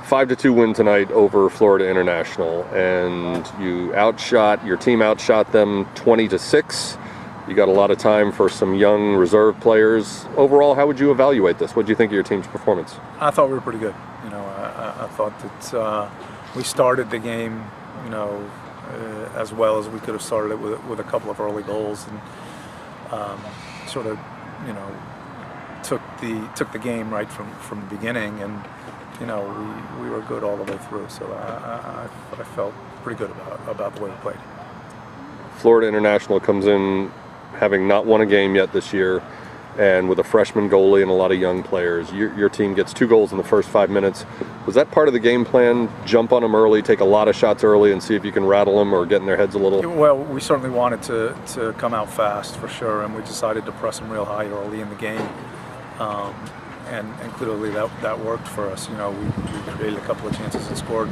5-2 win tonight over Florida International, and your team outshot them 20-6. You got a lot of time for some young reserve players. Overall, how would you evaluate this? What do you think of your team's performance? I thought we were pretty good. I thought that we started the game, as well as we could have started it with a couple of early goals, and sort of, took the game right from the beginning, and we were good all the way through. So I felt pretty good about the way we played. Florida International comes in having not won a game yet this year, and with a freshman goalie and a lot of young players. Your team gets 2 goals in the first 5 minutes. Was that part of the game plan? Jump on them early, take a lot of shots early, and see if you can rattle them or get in their heads a little? Well, we certainly wanted to come out fast for sure, and we decided to press them real high early in the game. And clearly that worked for us. We created a couple of chances and scored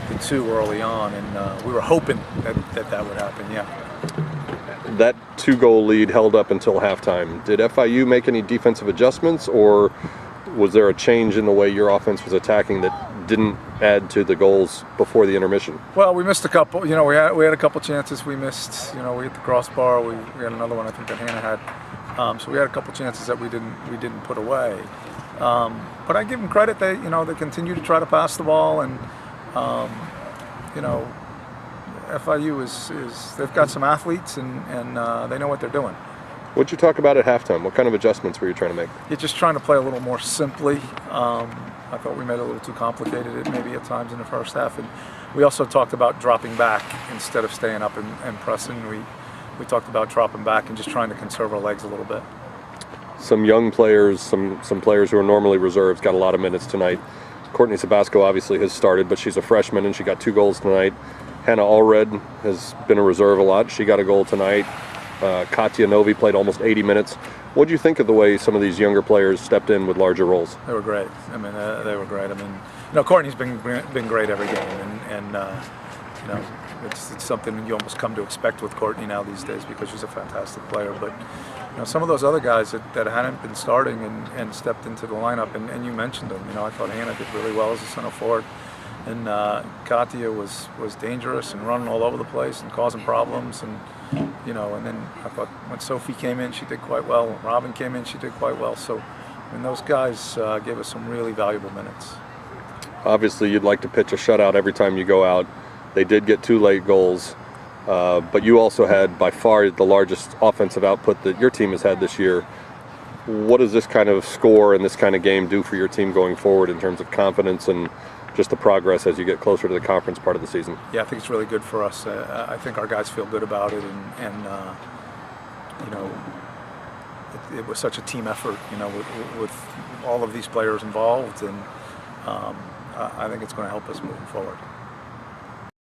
the 2 early on, and we were hoping that would happen, yeah. That 2-goal lead held up until halftime. Did FIU make any defensive adjustments, or was there a change in the way your offense was attacking that didn't add to the goals before the intermission? Well, we missed a couple. We had a couple chances we missed. We hit the crossbar. We had another one I think that Hannah had. So we had a couple chances that we didn't put away. But I give them credit. They continue to try to pass the ball, and FIU is they've got some athletes, and they know what they're doing. What'd you talk about at halftime? What kind of adjustments were you trying to make? You're just trying to play a little more simply. I thought we made it a little too complicated maybe at times in the first half, and we also talked about dropping back instead of staying up and pressing. We talked about dropping back and just trying to conserve our legs a little bit. Some young players, some players who are normally reserves, got a lot of minutes tonight. Courtney Sabasco obviously has started, but she's a freshman and she got 2 goals tonight. Hannah Allred has been a reserve a lot. She got a goal tonight. Katya Novi played almost 80 minutes. What do you think of the way some of these younger players stepped in with larger roles? They were great. They were great. Courtney's been great every game, and it's something you almost come to expect with Courtney now these days because she's a fantastic player. But some of those other guys that hadn't been starting and stepped into the lineup, and you mentioned them. I thought Hannah did really well as a center forward, and Katya was dangerous and running all over the place and causing problems, and then I thought when Sophie came in, she did quite well. When Robin came in, she did quite well. So, those guys gave us some really valuable minutes. Obviously, you'd like to pitch a shutout every time you go out. They did get 2 late goals, but you also had by far the largest offensive output that your team has had this year. What does this kind of score and this kind of game do for your team going forward in terms of confidence and just the progress as you get closer to the conference part of the season? Yeah, I think it's really good for us. I think our guys feel good about it, and it was such a team effort, with all of these players involved, and I think it's going to help us moving forward.